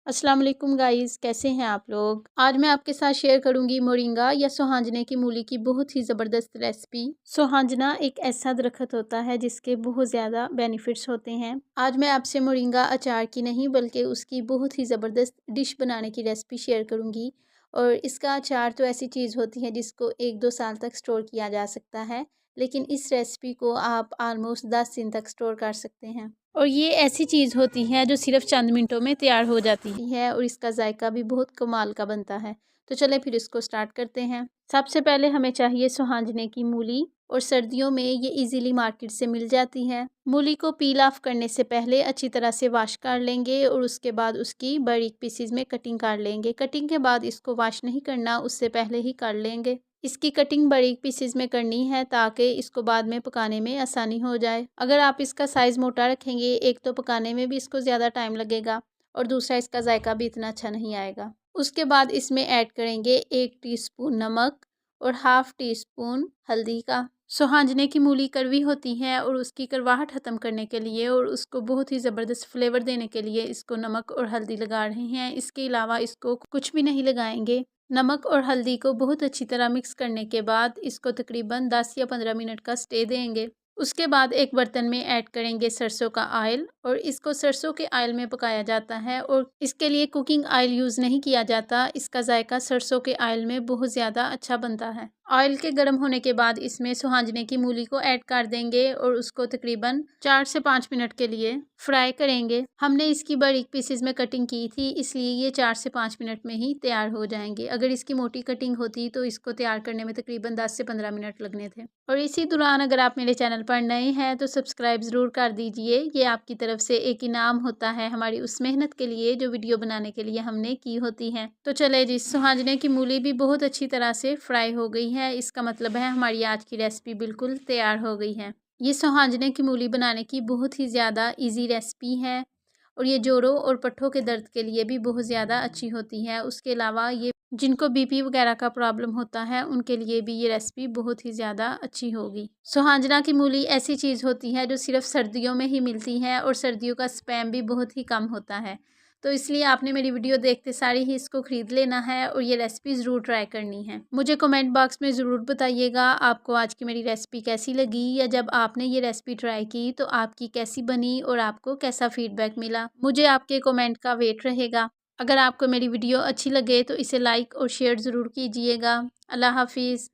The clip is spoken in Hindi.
अस्सलाम वालेकुम गाइस, कैसे हैं आप लोग। आज मैं आपके साथ शेयर करूंगी मोरिंगा या सोहांजने की मूली की बहुत ही ज़बरदस्त रेसिपी। सोहांजना एक ऐसा दरख्त होता है जिसके बहुत ज़्यादा बेनिफिट्स होते हैं। आज मैं आपसे मोरिंगा अचार की नहीं बल्कि उसकी बहुत ही ज़बरदस्त डिश बनाने की रेसिपी शेयर करूँगी। और इसका अचार तो ऐसी चीज़ होती है जिसको 1-2 साल तक स्टोर किया जा सकता है, लेकिन इस रेसिपी को आप आलमोस्ट 10 दिन तक स्टोर कर सकते हैं। और ये ऐसी चीज़ होती है जो सिर्फ चंद मिनटों में तैयार हो जाती है और इसका जायका भी बहुत कमाल का बनता है। तो चलें फिर इसको स्टार्ट करते हैं। सबसे पहले हमें चाहिए सोहांजने की मूली, और सर्दियों में ये इजीली मार्केट से मिल जाती है। मूली को पील ऑफ करने से पहले अच्छी तरह से वॉश कर लेंगे और उसके बाद उसकी बारीक पीसीज में कटिंग कर लेंगे। कटिंग के बाद इसको वॉश नहीं करना, उससे पहले ही कर लेंगे। इसकी कटिंग बारीक पीसेस में करनी है ताकि इसको बाद में पकाने में आसानी हो जाए। अगर आप इसका साइज़ मोटा रखेंगे, एक तो पकाने में भी इसको ज़्यादा टाइम लगेगा और दूसरा इसका जायका भी इतना अच्छा नहीं आएगा। उसके बाद इसमें ऐड करेंगे 1 टीस्पून नमक और हाफ़ टी स्पून हल्दी का। सोहांजने की मूली कड़वी होती है और उसकी कड़वाहट ख़त्म करने के लिए और उसको बहुत ही ज़बरदस्त फ्लेवर देने के लिए इसको नमक और हल्दी लगा रहे हैं। इसके अलावा इसको कुछ भी नहीं लगाएंगे। नमक और हल्दी को बहुत अच्छी तरह मिक्स करने के बाद इसको तकरीबन 10 या 15 मिनट का स्टे देंगे। उसके बाद एक बर्तन में ऐड करेंगे सरसों का ऑयल, और इसको सरसों के ऑयल में पकाया जाता है और इसके लिए कुकिंग ऑयल यूज़ नहीं किया जाता। इसका जायका सरसों के ऑयल में बहुत ज़्यादा अच्छा बनता है। ऑयल के गर्म होने के बाद इसमें सोहांजने की मूली को ऐड कर देंगे और उसको तकरीबन 4 से 5 मिनट के लिए फ्राई करेंगे। हमने इसकी बारीक पीसेस में कटिंग की थी, इसलिए ये 4 से 5 मिनट में ही तैयार हो जाएंगे। अगर इसकी मोटी कटिंग होती तो इसको तैयार करने में तकरीबन 10 से 15 मिनट लगने थे। और इसी दौरान अगर आप मेरे चैनल पर नए हैं तो सब्सक्राइब ज़रूर कर दीजिए। ये आपकी तरफ से एक इनाम होता है हमारी उस मेहनत के लिए जो वीडियो बनाने के लिए हमने की होती है। तो चले जी, सोहांजने की मूली भी बहुत अच्छी तरह से फ्राई हो गई है। इसका मतलब है हमारी आज की रेसिपी बिल्कुल तैयार हो गई है। ये सोहांजने की मूली बनाने की बहुत ही ज़्यादा इजी रेसिपी है और ये जोड़ों और पट्ठों के दर्द के लिए भी बहुत ज़्यादा अच्छी होती है। उसके अलावा ये जिनको बीपी वगैरह का प्रॉब्लम होता है उनके लिए भी ये रेसिपी बहुत ही ज़्यादा अच्छी होगी। सोहांजना की मूली ऐसी चीज़ होती है जो सिर्फ सर्दियों में ही मिलती है और सर्दियों का स्पैम भी बहुत ही कम होता है। तो इसलिए आपने मेरी वीडियो देखते सारी ही इसको ख़रीद लेना है और ये रेसिपी ज़रूर ट्राई करनी है। मुझे कमेंट बॉक्स में ज़रूर बताइएगा आपको आज की मेरी रेसिपी कैसी लगी, या जब आपने ये रेसिपी ट्राई की तो आपकी कैसी बनी और आपको कैसा फीडबैक मिला। मुझे आपके कमेंट का वेट रहेगा। अगर आपको मेरी वीडियो अच्छी लगे तो इसे लाइक और शेयर ज़रूर कीजिएगा। अल्लाह हाफिज़।